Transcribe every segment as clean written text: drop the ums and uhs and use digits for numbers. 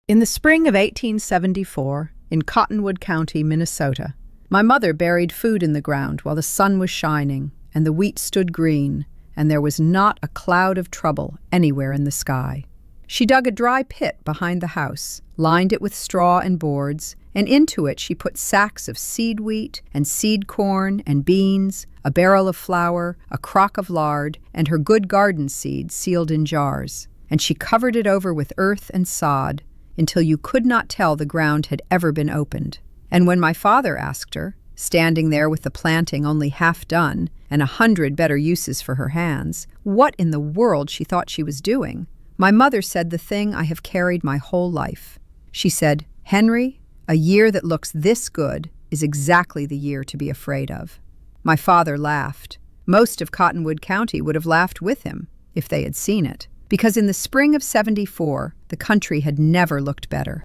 In the spring of 1874, in Cottonwood County, Minnesota, my mother buried food in the ground while the sun was shining and the wheat stood green, and there was not a cloud of trouble anywhere in the sky. She dug a dry pit behind the house, lined it with straw and boards, and into it she put sacks of seed wheat and seed corn and beans, a barrel of flour, a crock of lard, and her good garden seed sealed in jars. And she covered it over with earth and sod until you could not tell the ground had ever been opened. And when my father asked her, standing there with the planting only half done and 100 better uses for her hands, what in the world she thought she was doing, my mother said the thing I have carried my whole life. She said, "Henry, a year that looks this good is exactly the year to be afraid of." My father laughed. Most of Cottonwood County would have laughed with him if they had seen it, because in the spring of '74, the country had never looked better.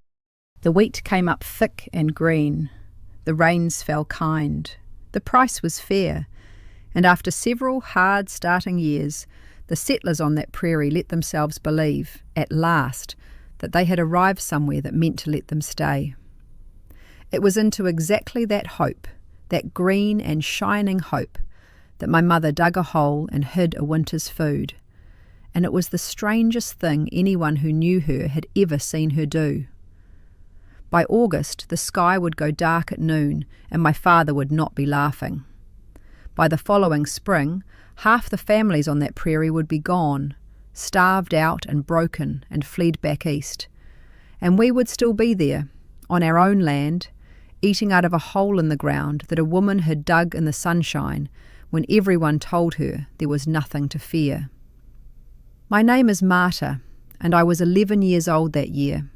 The wheat came up thick and green. The rains fell kind. The price was fair. And after several hard starting years, the settlers on that prairie let themselves believe, at last, that they had arrived somewhere that meant to let them stay. It was into exactly that hope, that green and shining hope, that my mother dug a hole and hid a winter's food. And it was the strangest thing anyone who knew her had ever seen her do. By August, the sky would go dark at noon, and my father would not be laughing. By the following spring, half the families on that prairie would be gone, starved out and broken and fled back east. And we would still be there, on our own land, eating out of a hole in the ground that a woman had dug in the sunshine when everyone told her there was nothing to fear. My name is Marta, and I was 11 years old that year,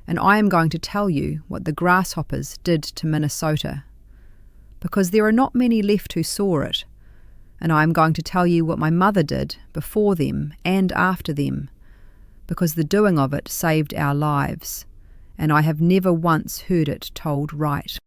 and I am going to tell you what the grasshoppers did to Minnesota, because there are not many left who saw it, and I am going to tell you what my mother did before them and after them, because the doing of it saved our lives, and I have never once heard it told right.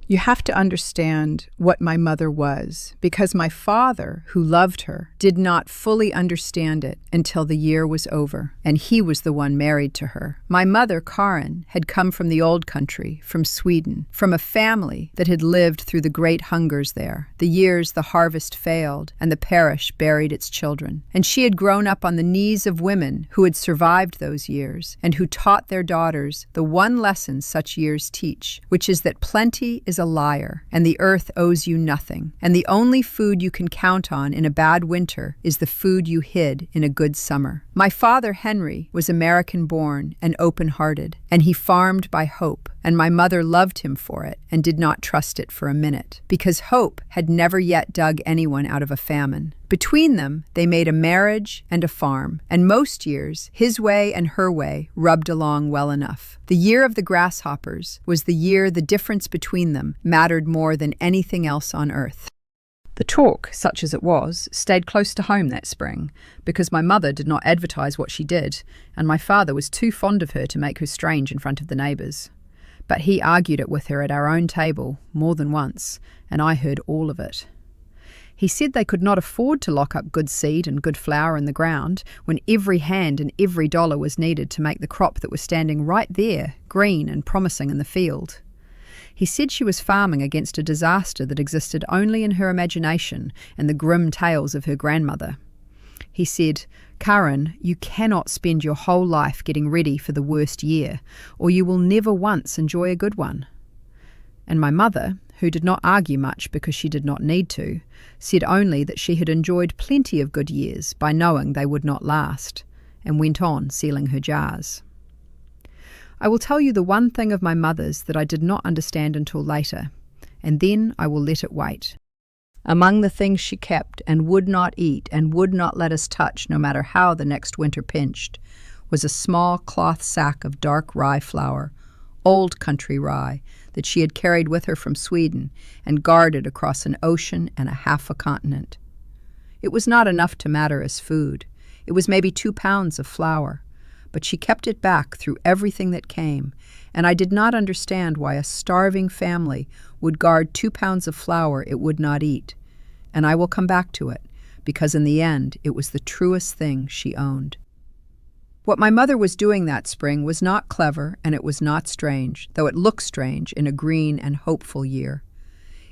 You have to understand what my mother was, because my father, who loved her, did not fully understand it until the year was over, and he was the one married to her. My mother, Karin, had come from the old country, from Sweden, from a family that had lived through the great hungers there, the years the harvest failed and the parish buried its children. And she had grown up on the knees of women who had survived those years, and who taught their daughters the one lesson such years teach, which is that plenty is a liar, and the earth owes you nothing, and the only food you can count on in a bad winter is the food you hid in a good summer. My father, Henry, was American-born and open-hearted, and he farmed by hope, and my mother loved him for it and did not trust it for a minute, because hope had never yet dug anyone out of a famine. Between them, they made a marriage and a farm, and most years, his way and her way rubbed along well enough. The year of the grasshoppers was the year the difference between them mattered more than anything else on earth. The talk, such as it was, stayed close to home that spring, because my mother did not advertise what she did, and my father was too fond of her to make her strange in front of the neighbours. But he argued it with her at our own table more than once, and I heard all of it. He said they could not afford to lock up good seed and good flour in the ground when every hand and every dollar was needed to make the crop that was standing right there, green and promising in the field. He said she was farming against a disaster that existed only in her imagination and the grim tales of her grandmother. He said, "Karin, you cannot spend your whole life getting ready for the worst year, or you will never once enjoy a good one." And my mother, who did not argue much because she did not need to, said only that she had enjoyed plenty of good years by knowing they would not last, and went on sealing her jars. I will tell you the one thing of my mother's that I did not understand until later, and then I will let it wait. Among the things she kept and would not eat and would not let us touch no matter how the next winter pinched, was a small cloth sack of dark rye flour, old country rye, that she had carried with her from Sweden and guarded across an ocean and half a continent. It was not enough to matter as food. It was maybe 2 pounds of flour, but she kept it back through everything that came, and I did not understand why a starving family would guard 2 pounds of flour it would not eat. And I will come back to it, because in the end it was the truest thing she owned. What my mother was doing that spring was not clever and it was not strange, though it looked strange in a green and hopeful year.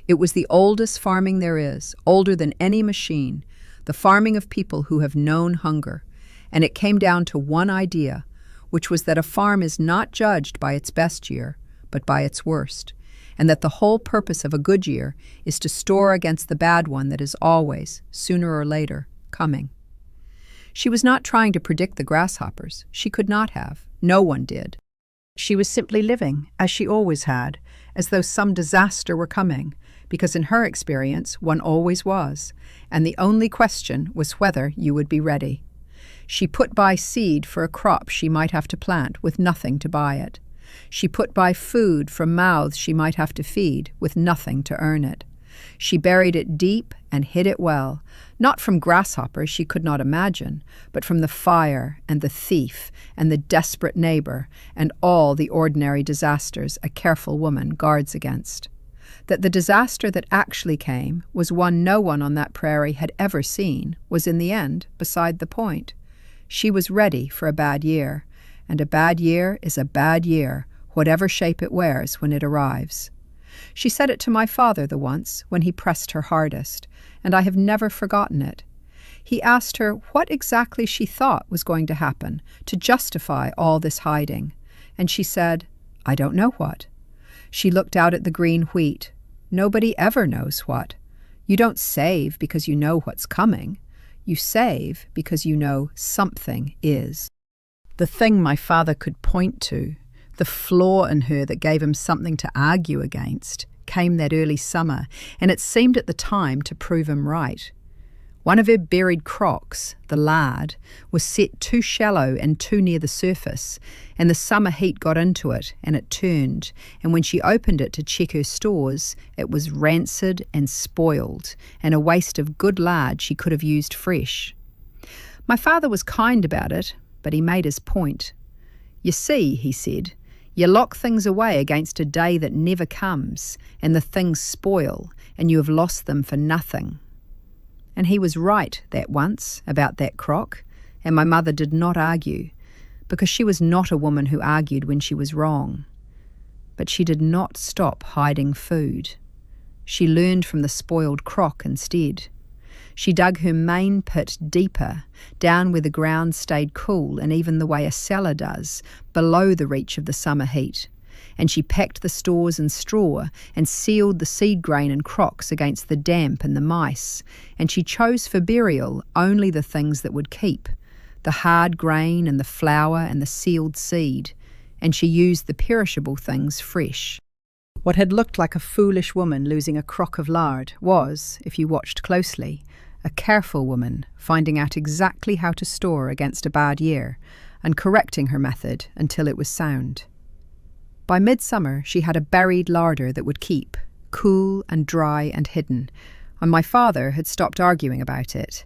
It was the oldest farming there is, older than any machine, the farming of people who have known hunger, and it came down to one idea, which was that a farm is not judged by its best year, but by its worst, and that the whole purpose of a good year is to store against the bad one that is always, sooner or later, coming. She was not trying to predict the grasshoppers. She could not have. No one did. She was simply living, as she always had, as though some disaster were coming, because in her experience one always was, and the only question was whether you would be ready. She put by seed for a crop she might have to plant with nothing to buy it. She put by food from mouths she might have to feed with nothing to earn it. She buried it deep and hid it well, not from grasshoppers she could not imagine, but from the fire and the thief and the desperate neighbor and all the ordinary disasters a careful woman guards against. That the disaster that actually came was one no one on that prairie had ever seen was in the end beside the point. She was ready for a bad year, and a bad year is a bad year, whatever shape it wears when it arrives. She said it to my father the once when he pressed her hardest, and I have never forgotten it. He asked her what exactly she thought was going to happen to justify all this hiding, and she said, "I don't know what." She looked out at the green wheat. Nobody ever knows what. You don't save because you know what's coming. You save because you know something is. The thing my father could point to, the flaw in her that gave him something to argue against, came that early summer, and it seemed at the time to prove him right. One of her buried crocks, the lard, was set too shallow and too near the surface, and the summer heat got into it, and it turned, and when she opened it to check her stores, it was rancid and spoiled, and a waste of good lard she could have used fresh. My father was kind about it, but he made his point. "You see," he said, "you lock things away against a day that never comes, and the things spoil, and you have lost them for nothing." And he was right that once about that crock, and my mother did not argue, because she was not a woman who argued when she was wrong. But she did not stop hiding food. She learned from the spoiled crock instead. She dug her main pit deeper, down where the ground stayed cool and even the way a cellar does, below the reach of the summer heat. And she packed the stores in straw and sealed the seed grain in crocks against the damp and the mice. And she chose for burial only the things that would keep, the hard grain and the flour and the sealed seed. And she used the perishable things fresh. What had looked like a foolish woman losing a crock of lard was, if you watched closely, a careful woman finding out exactly how to store against a bad year and correcting her method until it was sound. By midsummer she had a buried larder that would keep, cool and dry and hidden, and my father had stopped arguing about it.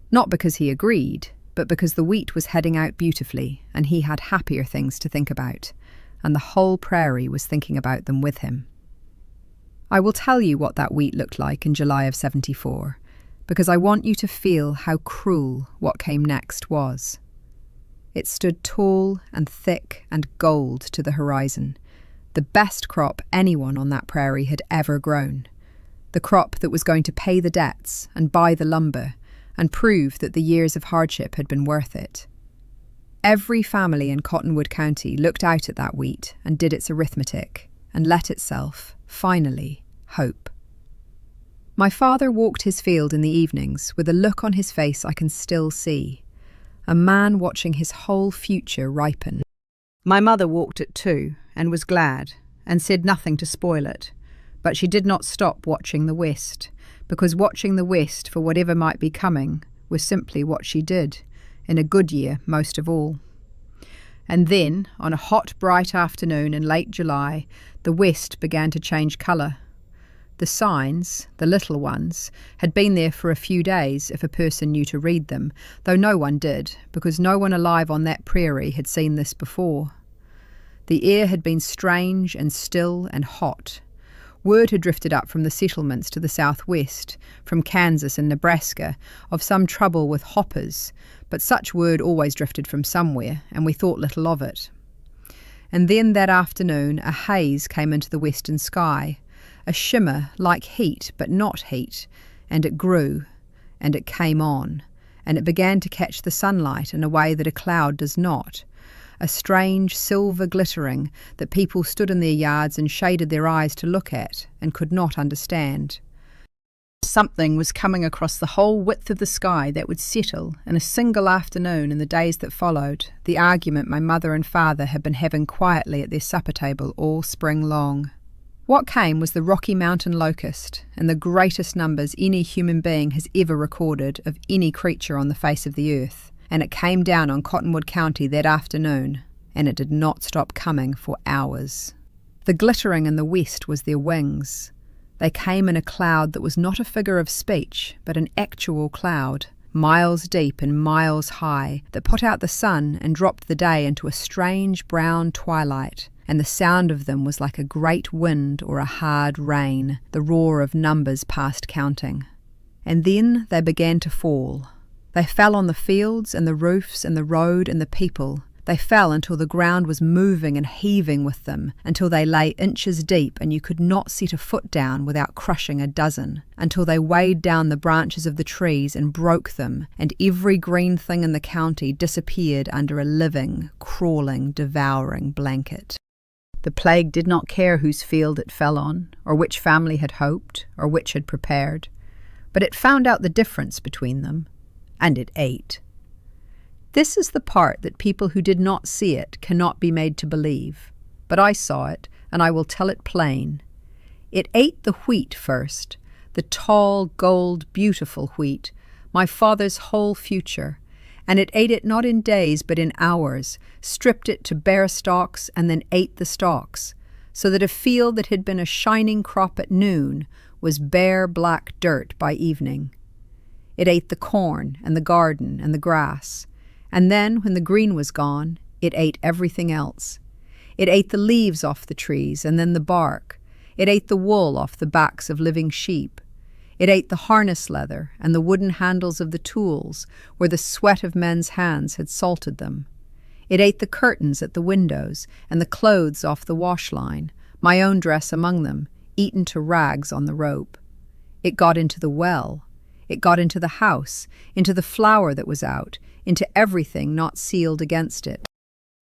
Not because he agreed, but because the wheat was heading out beautifully and he had happier things to think about, and the whole prairie was thinking about them with him. I will tell you what that wheat looked like in July of '74, because I want you to feel how cruel what came next was. It stood tall and thick and gold to the horizon, the best crop anyone on that prairie had ever grown, the crop that was going to pay the debts and buy the lumber and prove that the years of hardship had been worth it. Every family in Cottonwood County looked out at that wheat and did its arithmetic and let itself, finally, hope. My father walked his field in the evenings with a look on his face I can still see, a man watching his whole future ripen. My mother walked it too, and was glad, and said nothing to spoil it, but she did not stop watching the west, because watching the west for whatever might be coming was simply what she did, in a good year most of all. And then, on a hot, bright afternoon in late July, the west began to change colour. The signs, the little ones, had been there for a few days if a person knew to read them, though no one did, because no one alive on that prairie had seen this before. The air had been strange and still and hot. Word had drifted up from the settlements to the southwest, from Kansas and Nebraska, of some trouble with hoppers, but such word always drifted from somewhere, and we thought little of it. And then that afternoon a haze came into the western sky, a shimmer like heat but not heat, and it grew, and it came on, and it began to catch the sunlight in a way that a cloud does not, a strange silver glittering that people stood in their yards and shaded their eyes to look at and could not understand. Something was coming across the whole width of the sky that would settle in a single afternoon in the days that followed the argument my mother and father had been having quietly at their supper table all spring long. What came was the Rocky Mountain locust, in the greatest numbers any human being has ever recorded of any creature on the face of the earth, and it came down on Cottonwood County that afternoon, and it did not stop coming for hours. The glittering in the west was their wings. They came in a cloud that was not a figure of speech, but an actual cloud, miles deep and miles high, that put out the sun and dropped the day into a strange brown twilight, and the sound of them was like a great wind or a hard rain, the roar of numbers past counting. And then they began to fall. They fell on the fields and the roofs and the road and the people. They fell until the ground was moving and heaving with them, until they lay inches deep and you could not set a foot down without crushing a dozen, until they weighed down the branches of the trees and broke them, and every green thing in the county disappeared under a living, crawling, devouring blanket. The plague did not care whose field it fell on, or which family had hoped, or which had prepared, but it found out the difference between them. And it ate. This is the part that people who did not see it cannot be made to believe. But I saw it, and I will tell it plain. It ate the wheat first, the tall, gold, beautiful wheat, my father's whole future, and it ate it not in days but in hours, stripped it to bare stalks, and then ate the stalks, so that a field that had been a shining crop at noon was bare black dirt by evening. It ate the corn and the garden and the grass, and then, when the green was gone, it ate everything else. It ate the leaves off the trees and then the bark. It ate the wool off the backs of living sheep. It ate the harness leather and the wooden handles of the tools where the sweat of men's hands had salted them. It ate the curtains at the windows and the clothes off the wash line, my own dress among them, eaten to rags on the rope. It got into the well. It got into the house, into the flour that was out, into everything not sealed against it.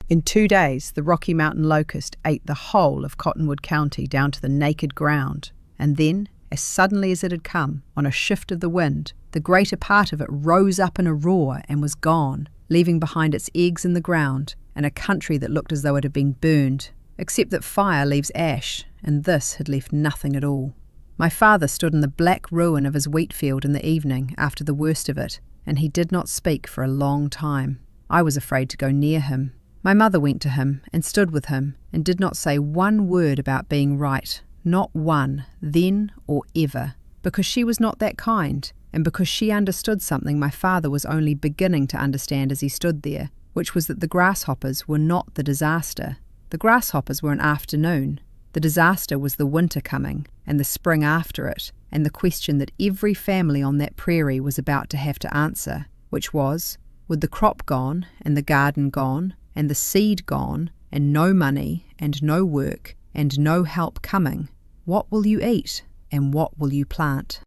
In 2 days, the Rocky Mountain locust ate the whole of Cottonwood County down to the naked ground, and then, as suddenly as it had come, on a shift of the wind, the greater part of it rose up in a roar and was gone, leaving behind its eggs in the ground, and a country that looked as though it had been burned, except that fire leaves ash, and this had left nothing at all. My father stood in the black ruin of his wheat field in the evening after the worst of it, and he did not speak for a long time. I was afraid to go near him. My mother went to him and stood with him and did not say one word about being right, not one, then or ever, because she was not that kind, and because she understood something my father was only beginning to understand as he stood there, which was that the grasshoppers were not the disaster. The grasshoppers were an afternoon. The disaster was the winter coming, and the spring after it, and the question that every family on that prairie was about to have to answer, which was, with the crop gone, and the garden gone, and the seed gone, and no money, and no work, and no help coming, what will you eat, and what will you plant?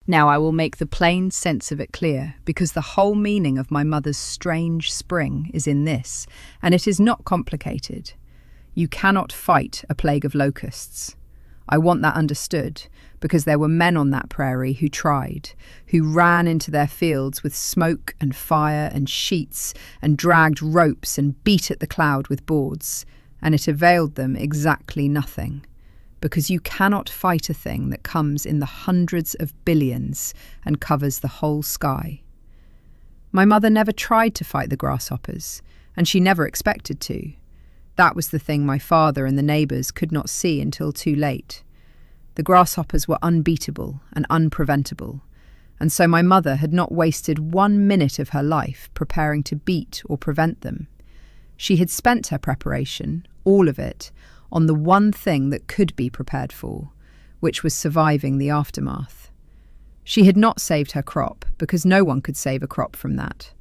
Now I will make the plain sense of it clear, because the whole meaning of my mother's strange spring is in this, and it is not complicated. You cannot fight a plague of locusts. I want that understood, because there were men on that prairie who tried, who ran into their fields with smoke and fire and sheets and dragged ropes and beat at the cloud with boards, and it availed them exactly nothing, because you cannot fight a thing that comes in the hundreds of billions and covers the whole sky. My mother never tried to fight the grasshoppers, and she never expected to. That was the thing my father and the neighbours could not see until too late. The grasshoppers were unbeatable and unpreventable, and so my mother had not wasted 1 minute of her life preparing to beat or prevent them. She had spent her preparation, all of it, on the one thing that could be prepared for, which was surviving the aftermath. She had not saved her crop, because no one could save a crop from that.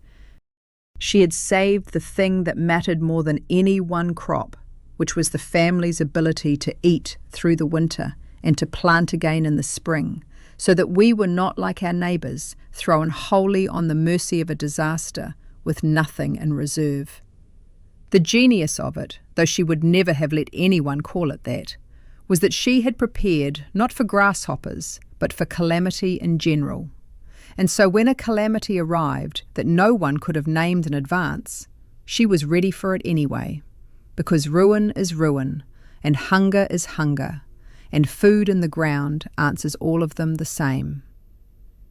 She had saved the thing that mattered more than any one crop, which was the family's ability to eat through the winter and to plant again in the spring, so that we were not like our neighbours, thrown wholly on the mercy of a disaster with nothing in reserve. The genius of it, though she would never have let anyone call it that, was that she had prepared not for grasshoppers, but for calamity in general. And so when a calamity arrived that no one could have named in advance, she was ready for it anyway, because ruin is ruin, and hunger is hunger, and food in the ground answers all of them the same.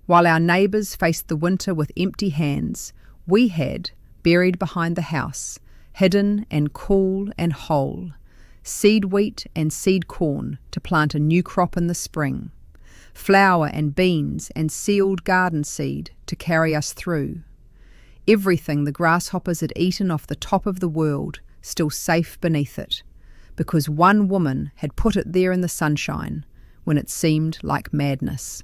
While our neighbours faced the winter with empty hands, we had, buried behind the house, hidden and cool and whole, seed wheat and seed corn to plant a new crop in the spring, flour and beans and sealed garden seed to carry us through. Everything the grasshoppers had eaten off the top of the world still safe beneath it, because one woman had put it there in the sunshine when it seemed like madness.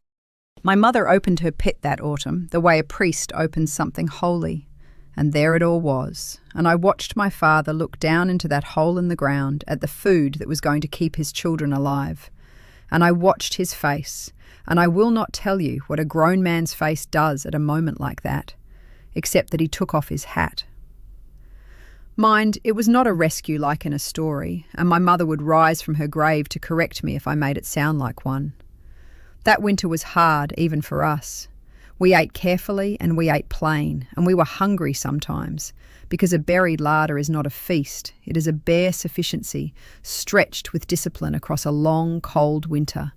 My mother opened her pit that autumn the way a priest opens something holy, and there it all was, and I watched my father look down into that hole in the ground at the food that was going to keep his children alive, and I watched his face, and I will not tell you what a grown man's face does at a moment like that, except that he took off his hat. Mind, it was not a rescue like in a story, and my mother would rise from her grave to correct me if I made it sound like one. That winter was hard, even for us. We ate carefully and we ate plain, and we were hungry sometimes, because a buried larder is not a feast, it is a bare sufficiency, stretched with discipline across a long, cold winter.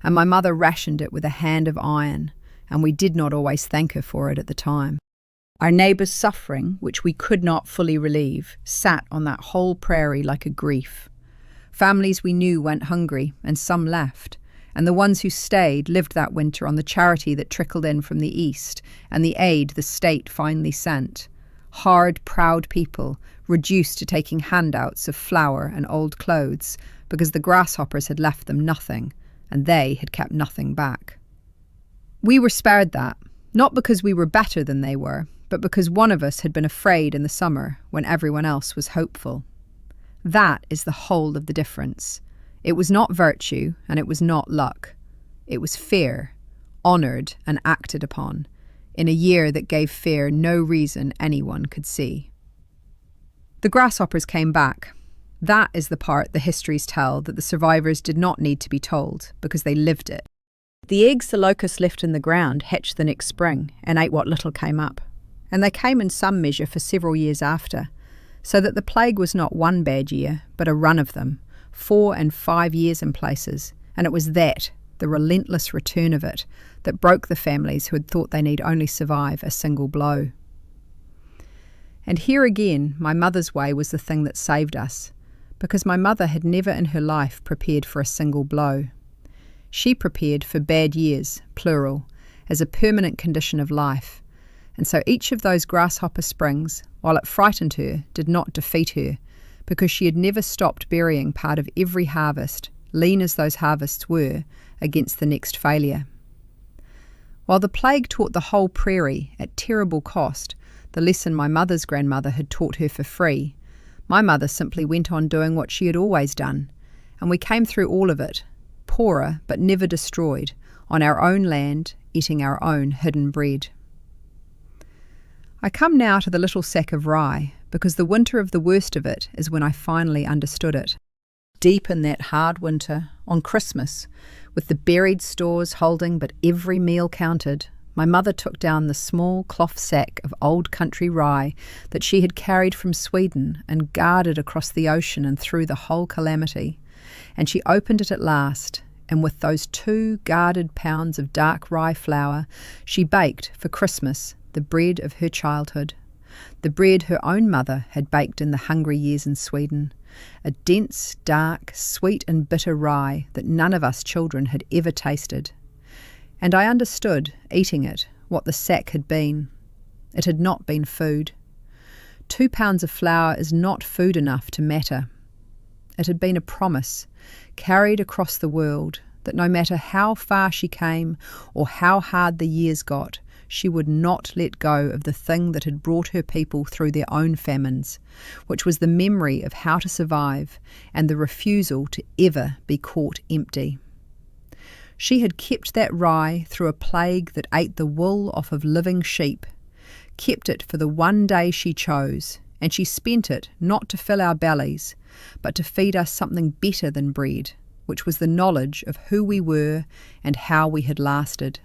And my mother rationed it with a hand of iron, and we did not always thank her for it at the time. Our neighbours' suffering, which we could not fully relieve, sat on that whole prairie like a grief. Families we knew went hungry, and some left, and the ones who stayed lived that winter on the charity that trickled in from the east and the aid the state finally sent. Hard, proud people, reduced to taking handouts of flour and old clothes because the grasshoppers had left them nothing, and they had kept nothing back. We were spared that, not because we were better than they were, but because one of us had been afraid in the summer when everyone else was hopeful. That is the whole of the difference. It was not virtue, and it was not luck. It was fear, honoured and acted upon, in a year that gave fear no reason anyone could see. The grasshoppers came back. That is the part the histories tell that the survivors did not need to be told, because they lived it. The eggs the locusts left in the ground hatched the next spring and ate what little came up, and they came in some measure for several years after, so that the plague was not one bad year, but a run of them, 4 and 5 years in places, and it was that, the relentless return of it, that broke the families who had thought they need only survive a single blow. And here again, my mother's way was the thing that saved us, because my mother had never in her life prepared for a single blow. She prepared for bad years, plural, as a permanent condition of life, and so each of those grasshopper springs, while it frightened her, did not defeat her, because she had never stopped burying part of every harvest, lean as those harvests were, against the next failure. While the plague taught the whole prairie, at terrible cost, the lesson my mother's grandmother had taught her for free, my mother simply went on doing what she had always done, and we came through all of it, poorer but never destroyed, on our own land, eating our own hidden bread. I come now to the little sack of rye, because the winter of the worst of it is when I finally understood it. Deep in that hard winter, on Christmas, with the buried stores holding but every meal counted, my mother took down the small cloth sack of old country rye that she had carried from Sweden and guarded across the ocean and through the whole calamity, and she opened it at last, and with those 2 guarded pounds of dark rye flour, she baked for Christmas the bread of her childhood, the bread her own mother had baked in the hungry years in Sweden, a dense, dark, sweet and bitter rye that none of us children had ever tasted. And I understood, eating it, what the sack had been. It had not been food. 2 pounds of flour is not food enough to matter. It had been a promise, carried across the world, that no matter how far she came or how hard the years got, she would not let go of the thing that had brought her people through their own famines, which was the memory of how to survive and the refusal to ever be caught empty. She had kept that rye through a plague that ate the wool off of living sheep, kept it for the one day she chose, and she spent it not to fill our bellies, but to feed us something better than bread, which was the knowledge of who we were and how we had lasted.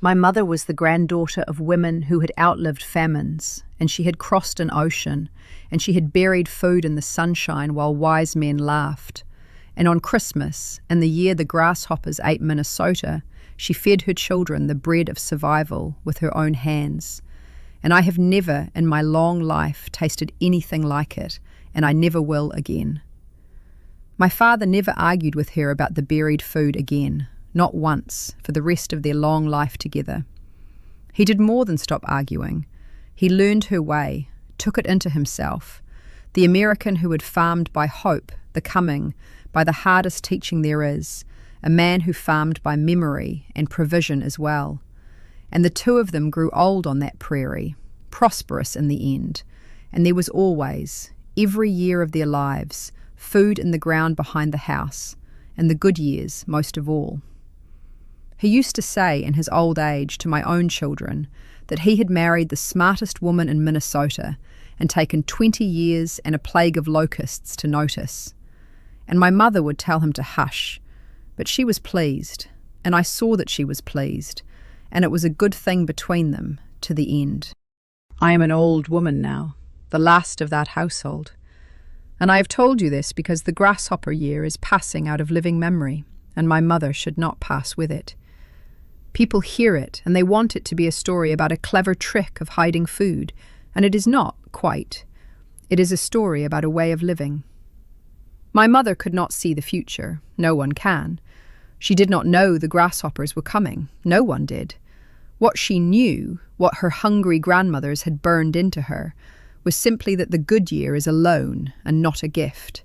My mother was the granddaughter of women who had outlived famines, and she had crossed an ocean, and she had buried food in the sunshine while wise men laughed. And on Christmas, in the year the grasshoppers ate Minnesota, she fed her children the bread of survival with her own hands. And I have never in my long life tasted anything like it, and I never will again. My father never argued with her about the buried food again. Not once, for the rest of their long life together. He did more than stop arguing. He learned her way, took it into himself. The American who had farmed by hope, the coming, by the hardest teaching there is, a man who farmed by memory and provision as well. And the two of them grew old on that prairie, prosperous in the end. And there was always, every year of their lives, food in the ground behind the house, and the good years most of all. He used to say in his old age to my own children that he had married the smartest woman in Minnesota and taken 20 years and a plague of locusts to notice. And my mother would tell him to hush, but she was pleased, and I saw that she was pleased, and it was a good thing between them to the end. I am an old woman now, the last of that household, and I have told you this because the grasshopper year is passing out of living memory, and my mother should not pass with it. People hear it, and they want it to be a story about a clever trick of hiding food, and it is not, quite. It is a story about a way of living. My mother could not see the future. No one can. She did not know the grasshoppers were coming. No one did. What she knew, what her hungry grandmothers had burned into her, was simply that the good year is a loan and not a gift,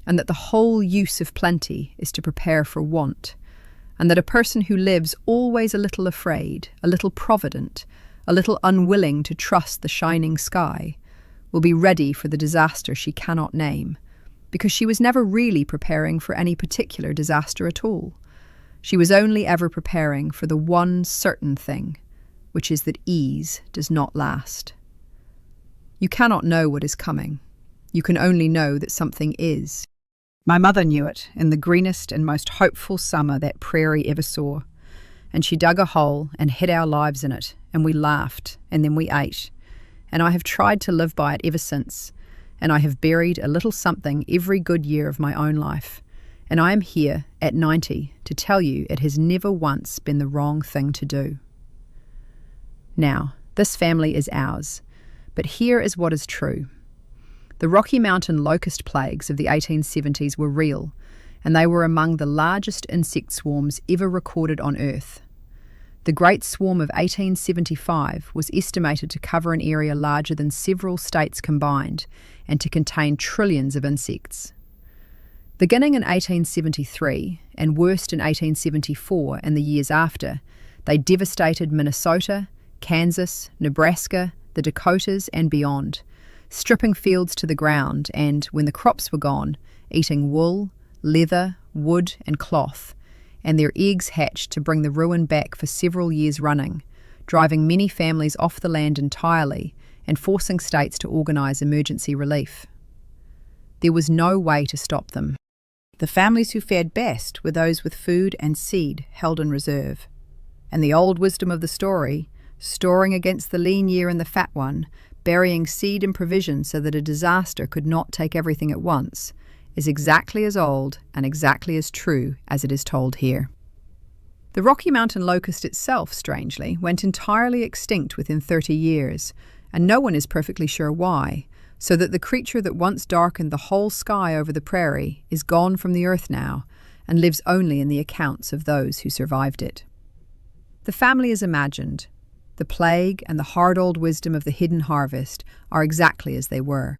and that the whole use of plenty is to prepare for want, and that a person who lives always a little afraid, a little provident, a little unwilling to trust the shining sky, will be ready for the disaster she cannot name, because she was never really preparing for any particular disaster at all. She was only ever preparing for the one certain thing, which is that ease does not last. You cannot know what is coming. You can only know that something is. My mother knew it in the greenest and most hopeful summer that Prairie ever saw, and she dug a hole and hid our lives in it, and we laughed, and then we ate, and I have tried to live by it ever since, and I have buried a little something every good year of my own life, and I am here at 90 to tell you it has never once been the wrong thing to do. Now, this family is ours, but here is what is true. The Rocky Mountain locust plagues of the 1870s were real, and they were among the largest insect swarms ever recorded on Earth. The Great Swarm of 1875 was estimated to cover an area larger than several states combined and to contain trillions of insects. Beginning in 1873 and worst in 1874 and the years after, they devastated Minnesota, Kansas, Nebraska, the Dakotas and beyond, stripping fields to the ground and, when the crops were gone, eating wool, leather, wood and cloth, and their eggs hatched to bring the ruin back for several years running, driving many families off the land entirely and forcing states to organise emergency relief. There was no way to stop them. The families who fared best were those with food and seed held in reserve. And the old wisdom of the story, storing against the lean year and the fat one, burying seed and provision so that a disaster could not take everything at once, is exactly as old and exactly as true as it is told here. The Rocky Mountain locust itself, strangely, went entirely extinct within 30 years, and no one is perfectly sure why, so that the creature that once darkened the whole sky over the prairie is gone from the earth now and lives only in the accounts of those who survived it. The family is imagined. The plague and the hard old wisdom of the hidden harvest are exactly as they were.